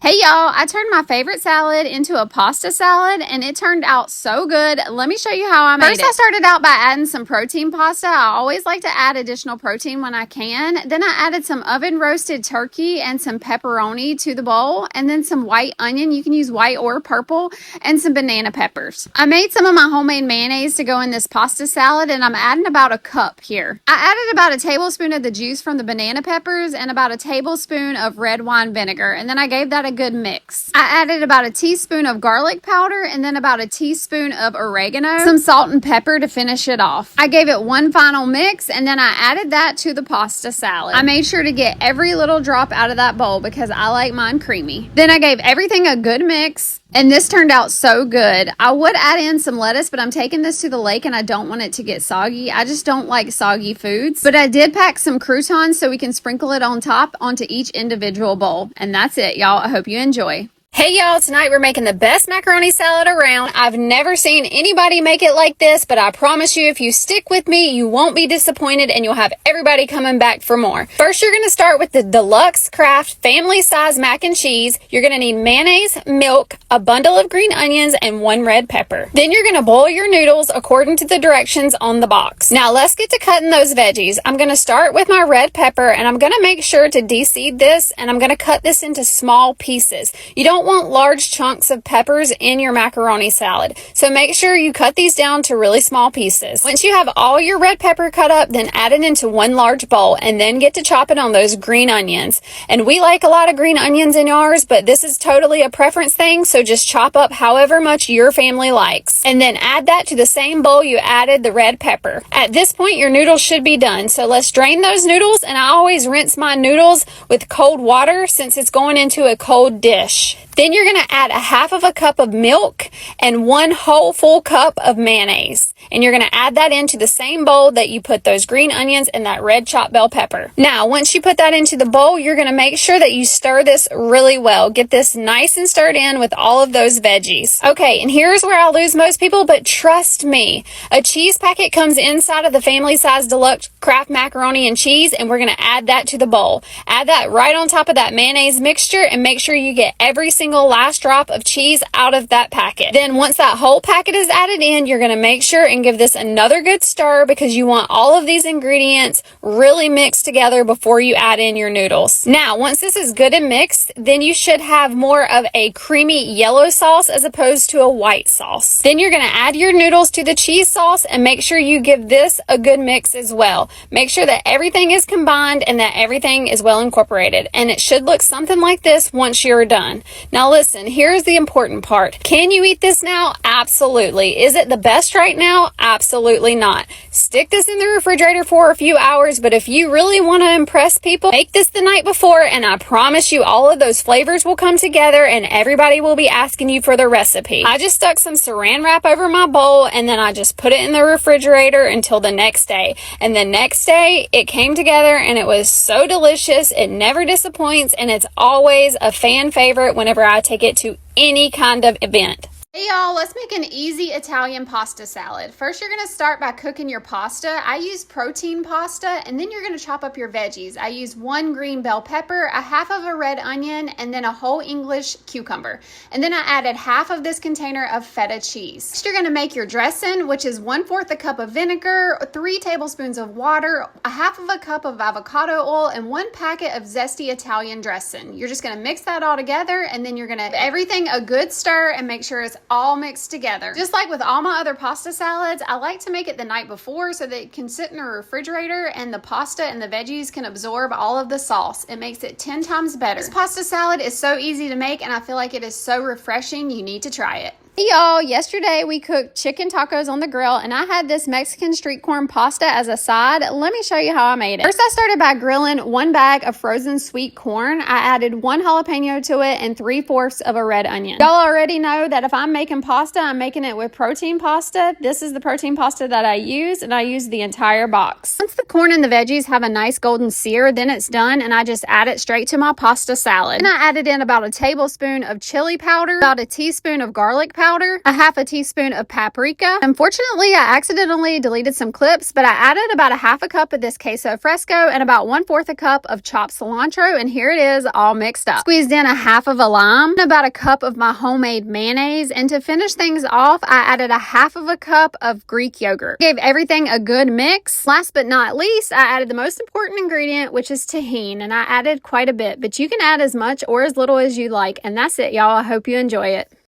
Hey y'all, I turned my favorite salad into a pasta salad and it turned out so good. Let me show you how I made it. First, I started out by adding some protein pasta. I always like to add additional protein when I can. Then I added some oven roasted turkey and some pepperoni to the bowl, and then some white onion. You can use white or purple, and some banana peppers. I made some of my homemade mayonnaise to go in this pasta salad, and I'm adding about a cup here. I added about a tablespoon of the juice from the banana peppers and about a tablespoon of red wine vinegar, and then I gave that a good mix. I added about a teaspoon of garlic powder and then about a teaspoon of oregano, some salt and pepper to finish it off. I gave it one final mix and then I added that to the pasta salad. I made sure to get every little drop out of that bowl because I like mine creamy. Then I gave everything a good mix. And this turned out so good. I would add in some lettuce, but I'm taking this to the lake and I don't want it to get soggy. I just don't like soggy foods. But I did pack some croutons so we can sprinkle it on top onto each individual bowl. And that's it, y'all. I hope you enjoy. Hey y'all, tonight we're making the best macaroni salad around. I've never seen anybody make it like this, but I promise you if you stick with me, you won't be disappointed and you'll have everybody coming back for more. First, you're going to start with the deluxe Kraft family size mac and cheese. You're going to need mayonnaise, milk, a bundle of green onions, and one red pepper. Then you're going to boil your noodles according to the directions on the box. Now let's get to cutting those veggies. I'm going to start with my red pepper and I'm going to make sure to de-seed this and I'm going to cut this into small pieces. You don't want large chunks of peppers in your macaroni salad, so make sure you cut these down to really small pieces. Once you have all your red pepper cut up, then add it into one large bowl and then get to chopping on those green onions. And we like a lot of green onions in ours, but this is totally a preference thing, so just chop up however much your family likes. And then add that to the same bowl you added the red pepper. At this point, your noodles should be done, so let's drain those noodles, and I always rinse my noodles with cold water since it's going into a cold dish. Then you're going to add a half of a cup of milk and one whole full cup of mayonnaise. And you're going to add that into the same bowl that you put those green onions and that red chopped bell pepper. Now, once you put that into the bowl, you're going to make sure that you stir this really well. Get this nice and stirred in with all of those veggies. Okay, and here's where I lose most people, but trust me, a cheese packet comes inside of the family size deluxe Kraft macaroni and cheese, and we're going to add that to the bowl. Add that right on top of that mayonnaise mixture and make sure you get every single last drop of cheese out of that packet. Then once that whole packet is added in, you're going to make sure and give this another good stir because you want all of these ingredients really mixed together before you add in your noodles. Now, once this is good and mixed, then you should have more of a creamy yellow sauce as opposed to a white sauce. Then you're going to add your noodles to the cheese sauce and make sure you give this a good mix as well. Make sure that everything is combined and that everything is well incorporated. And it should look something like this once you're done. Now listen, here's the important part. Can you eat this now? Absolutely. Is it the best right now? Absolutely not. Stick this in the refrigerator for a few hours, but if you really want to impress people, make this the night before and I promise you all of those flavors will come together and everybody will be asking you for the recipe. I just stuck some saran wrap over my bowl and then I just put it in the refrigerator until the next day. And the next day it came together and it was so delicious. It never disappoints and it's always a fan favorite whenever I take it to any kind of event. Hey y'all, let's make an easy Italian pasta salad. First, you're going to start by cooking your pasta. I use protein pasta, and then you're going to chop up your veggies. I use one green bell pepper, a half of a red onion, and then a whole English cucumber. And then I added half of this container of feta cheese. Next, you're going to make your dressing, which is 1/4 a cup of vinegar, 3 tablespoons of water, a half of a cup of avocado oil, and 1 packet of Zesty Italian dressing. You're just going to mix that all together, and then you're going to give everything a good stir and make sure it's all mixed together. Just like with all my other pasta salads, I like to make it the night before so that it can sit in the refrigerator and the pasta and the veggies can absorb all of the sauce. It makes it 10 times better. This pasta salad is so easy to make and I feel like it is so refreshing. You need to try it. Hey y'all, yesterday we cooked chicken tacos on the grill and I had this Mexican street corn pasta as a side. Let me show you how I made it. First, I started by grilling 1 bag of frozen sweet corn. I added 1 jalapeno to it and 3/4 of a red onion. Y'all already know that if I'm making pasta, I'm making it with protein pasta. This is the protein pasta that I use and I use the entire box. Once the corn and the veggies have a nice golden sear, then it's done and I just add it straight to my pasta salad. Then I added in about a tablespoon of chili powder, about a teaspoon of garlic powder, powder, a half a teaspoon of paprika. Unfortunately, I accidentally deleted some clips, but I added about a half a cup of this queso fresco and about 1/4 a cup of chopped cilantro, and here it is all mixed up. Squeezed in a half of a lime, and about a cup of my homemade mayonnaise, and to finish things off, I added a half of a cup of Greek yogurt. Gave everything a good mix. Last but not least, I added the most important ingredient, which is tahini, and I added quite a bit, but you can add as much or as little as you like, and that's it, y'all. I hope you enjoy it.